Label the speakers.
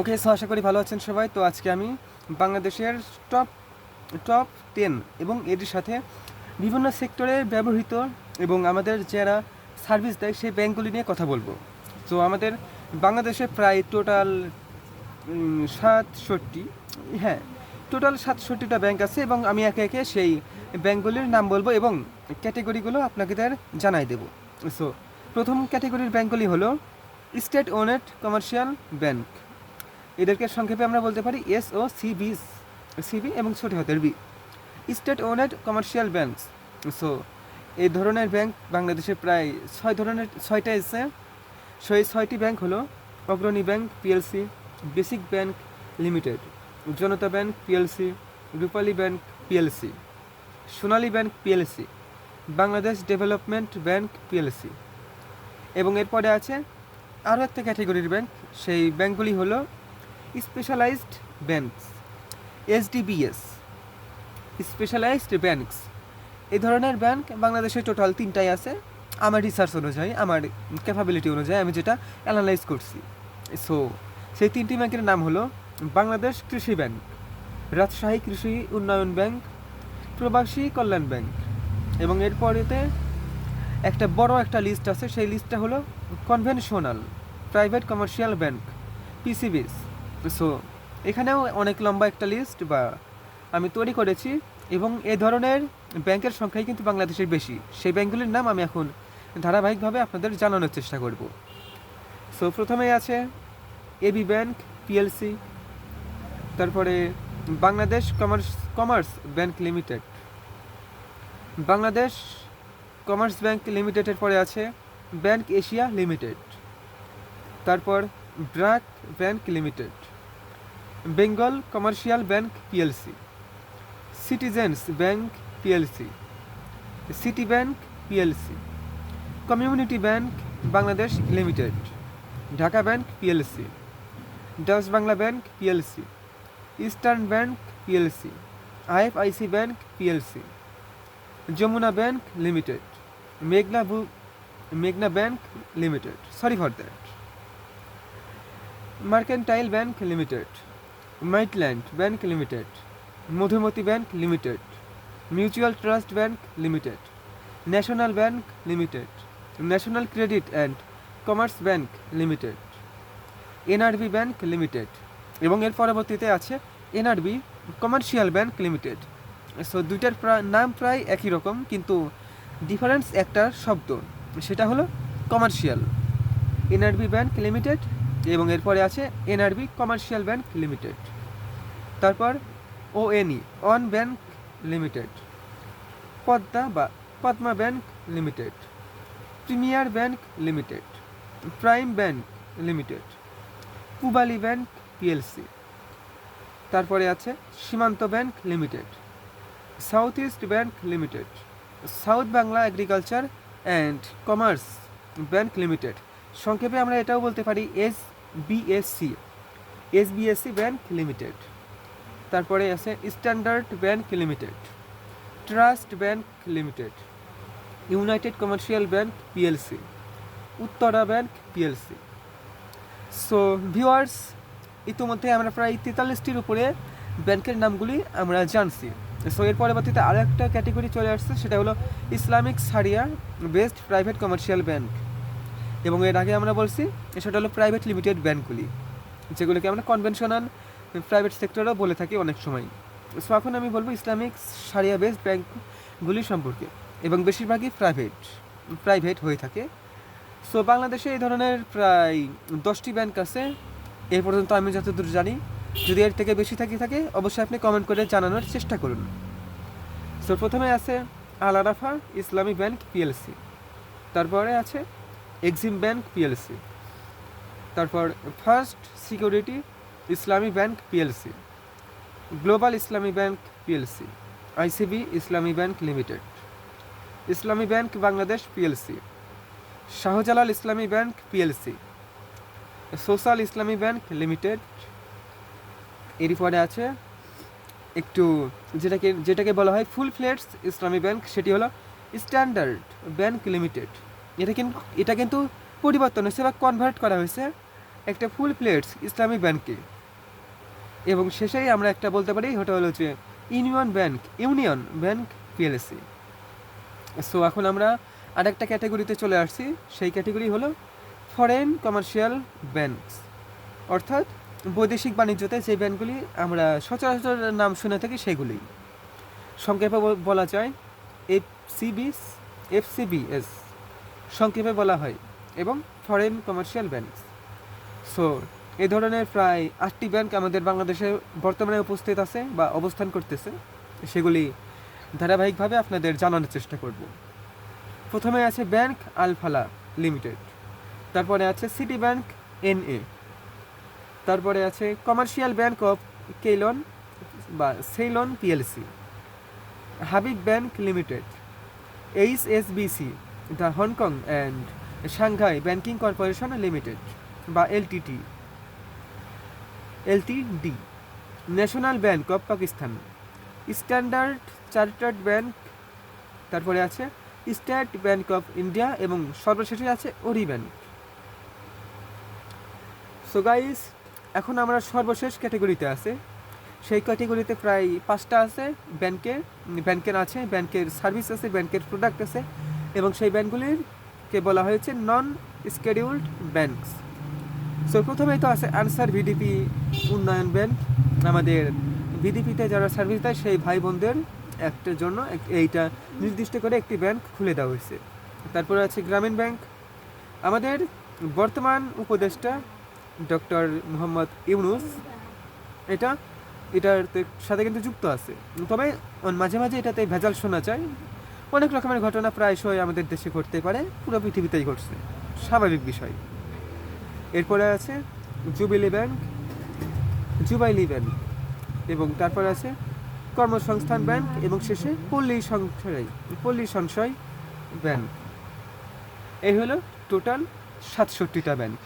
Speaker 1: ওকে, so আশা করি ভালো আছেন সবাই। তো আজকে আমি বাংলাদেশের টপ টপ 10 এবং এর সাথে বিভিন্ন সেক্টরে ব্যবহৃত এবং আমাদের যারা সার্ভিস দেয় সেই ব্যাঙ্কগুলি নিয়ে কথা বলবো। তো আমাদের বাংলাদেশে প্রায় টোটাল 67, হ্যাঁ, টোটাল 67টা ব্যাংক আছে এবং আমি একে একে সেই ব্যাংকগুলির নাম বলবো এবং ক্যাটেগরিগুলো আপনাদের জানাই দেব। সো প্রথম ক্যাটেগরির ব্যাংকগুলি হলো স্টেট ওনেড কমার্শিয়াল ব্যাংক। এদেরকে সংক্ষেপে আমরা বলতে পারি সিবি এবং ছোট হাতের B, state owned commercial banks. So এই ধরনের ব্যাংক বাংলাদেশে প্রায় 6টা আছে। সেই 6টি ব্যাংক হলো Agrani bank PLC, basic bank limited, Janata bank PLC, Rupali bank PLC, Sonali bank PLC, Bangladesh development bank PLC. এবং এরপরে আছে আরও একটা ক্যাটেগরির ব্যাংক, সেই ব্যাংকগুলি হলো স্পেশালাইজড ব্যাংকস, এসডিবিএস, স্পেশালাইজড ব্যাংকস। এই ধরনের ব্যাংক বাংলাদেশে টোটাল 3টাই আছে আমার রিসার্চ অনুযায়ী, আমার ক্যাপাবিলিটি অনুযায়ী আমি যেটা অ্যানালাইজ করছি। সো সেই 3টি ব্যাংকের নাম হলো বাংলাদেশ কৃষি ব্যাংক, রাজশাহী কৃষি উন্নয়ন ব্যাংক, প্রবাসী কল্যাণ ব্যাংক। এবং এরপরেতে একটা বড় একটা লিস্ট আছে, সেই লিস্টটা হলো conventional private commercial bank, PCBs. So এখানেও অনেক লম্বা একটা লিস্ট বা আমি তৈরি করেছি এবং এই ধরনের ব্যাংকের সংখ্যাই কিন্তু বাংলাদেশের বেশি। সেই ব্যাংকগুলির নাম আমি এখন ধারাবাহিকভাবে আপনাদের জানানোর চেষ্টা করব। সো প্রথমেই আছে এবি ব্যাংক পিএলসি, তারপরে Bangladesh commerce bank limited, Bangladesh commerce bank লিমিটেডের পরে আছে ব্যাংক এশিয়া লিমিটেড, তারপর BRAC bank limited, Bengal commercial bank PLC, Citizens bank PLC, City bank PLC, Community bank Bangladesh limited, Dhaka bank PLC, Dutch Bangla bank PLC, Eastern bank PLC, IFIC bank PLC, Jamuna bank limited, মেঘনা bank limited, sorry for that, Mercantile bank limited, Midland bank limited, Madhumati bank limited, Mutual Trust bank limited, national bank limited, national credit and commerce bank limited, NRB bank limited. এবং এর পরবর্তীতে আছে NRB commercial bank limited. So দুইটার নাম প্রায় একই রকম, কিন্তু ডিফারেন্স একটা শব্দ, সেটা হলো কমার্শিয়াল, এনআরবি ব্যাংক লিমিটেড। এবং এরপরে আছে এনআরবি কমার্শিয়াল ব্যাংক লিমিটেড, তারপর ওএনই on bank limited, Padma bank limited, premier bank limited, prime bank limited, Pubali bank PLC, তারপরে আছে সীমান্ত bank limited, south east bank limited, south Bangla agriculture and commerce bank limited. সংক্ষেপে আমরা এটাও বলতে পারি এসবিএসসি ব্যাংক লিমিটেড। তারপরে আছে standard bank limited, trust bank limited, United commercial bank PLC, Uttara bank PLC. So viewers, ইতিমধ্যে আমরা প্রায় 43টির উপরে ব্যাংকের নামগুলি আমরা জানছি। সো এর পরবর্তীতে আরও একটা ক্যাটেগরি চলে আসছে, সেটা হলো ইসলামিক সারিয়া বেসড প্রাইভেট কমার্শিয়াল ব্যাংক। এবং এর আগে আমরা বলছি সেটা হলো প্রাইভেট লিমিটেড ব্যাংকগুলি, যেগুলোকে আমরা কনভেনশনাল প্রাইভেট সেক্টরও বলে থাকি অনেক সময়। সো এখন আমি বলবো ইসলামিক সারিয়া বেসড ব্যাংকগুলি সম্পর্কে, এবং বেশিরভাগই প্রাইভেট হয়ে থাকে। সো বাংলাদেশে এই ধরনের প্রায় 10টি ব্যাংক আছে এই পর্যন্ত আমি যতদূর জানি। যদি এর থেকে বেশি থাকে অবশ্যই আপনি কমেন্ট করে জানানোর চেষ্টা করুন। সো প্রথমে আছে আল আরাফা ইসলামী ব্যাংক পিএলসি, তারপরে আছে এক্সিম ব্যাংক পিএলসি, তারপর ফার্স্ট সিকিউরিটি ইসলামী ব্যাংক পিএলসি, গ্লোবাল ইসলামী ব্যাংক পিএলসি, আইসিবি ইসলামী ব্যাংক লিমিটেড, ইসলামী ব্যাংক বাংলাদেশ পিএলসি, শাহজালাল ইসলামী ব্যাংক পিএলসি, সোশ্যাল ইসলামী ব্যাংক লিমিটেড। এরই পরে আছে একটু যেটাকে বলা হয় ফুল ফ্লেডস ইসলামী ব্যাংক, সেটি হলো স্ট্যান্ডার্ড ব্যাংক লিমিটেড। এটা কিন্তু পরিবর্তন হয়েছে বা কনভার্ট করা হয়েছে একটা ফুল প্লেটস ইসলামী ব্যাংকে, এবং শেষেই আমরা একটা বলতে পারি ওটা হলো যে ইউনিয়ন ব্যাংক পিএলসি। সো এখন আমরা আরেকটা ক্যাটাগরিতে চলে আসছি, সেই ক্যাটাগরি হলো ফরেন কমার্শিয়াল ব্যাংকস, অর্থাৎ বৈদেশিক বাণিজ্যতে যে ব্যাংকগুলি আমরা সচরাচর নাম শুনে থাকি সেগুলি, সংক্ষেপে বলা যায় এফসিবিএস সংক্ষেপে বলা হয়, এবং ফরেন কমার্শিয়াল ব্যাংকস। সো এই ধরনের প্রায় 8টি ব্যাংক আমাদের বাংলাদেশে বর্তমানে উপস্থিত আছে বা অবস্থান করতেছে, সেগুলি ধারাবাহিকভাবে আপনাদের জানানোর চেষ্টা করব। প্রথমে আছে ব্যাংক আল ফালাহ লিমিটেড, তারপরে আছে সিটি ব্যাংক এনএ, তারপরে আছে কমার্শিয়াল ব্যাংক অফ কেইলন বা Ceylon PLC, Habib bank limited, HSBC the Hong Kong and Shanghai banking corporation limited বা LTD, national bank of Pakistan, standard chartered bank, তারপরে আছে স্টেট ব্যাংক অফ ইন্ডিয়া, এবং সর্বশেষে আছে ওরি ব্যাংক। সো গাইস, এখন আমরা সর্বশেষ ক্যাটাগরিতে আছে, সেই ক্যাটাগরিতে প্রায় 5টা আছে ব্যাংকের আছে, ব্যাংকের সার্ভিস আছে, ব্যাংকের প্রোডাক্ট আছে, এবং সেই ব্যাংকগুলিরকে বলা হয়েছে নন স্কেডিউলড ব্যাংকস। সো প্রথমেই তো আছে আনসার ভিডিপি উন্নয়ন ব্যাংক, আমাদের ভিডিপিতে যারা সার্ভিস দেয় সেই ভাই বোনদের একটার জন্য এইটা নির্দিষ্ট করে একটি ব্যাংক খুলে দেওয়া হয়েছে। তারপরে আছে গ্রামীণ ব্যাংক, আমাদের বর্তমান উপদেষ্টা ডক্টর মোহাম্মদ ইউনুস এটার সাথে কিন্তু যুক্ত আছে, তবে মাঝে মাঝে এটাতে ভেজাল শোনা যায়। অনেক রকমের ঘটনা প্রায়শই আমাদের দেশে ঘটতে পারে, পুরো পৃথিবীতেই ঘটছে, স্বাভাবিক বিষয়। এরপরে আছে জুবিলি ব্যাংক, এবং তারপরে আছে কর্মসংস্থান ব্যাংক, এবং শেষে পল্লী সঞ্চয় ব্যাংক। এই হলো টোটাল 67টা ব্যাংক।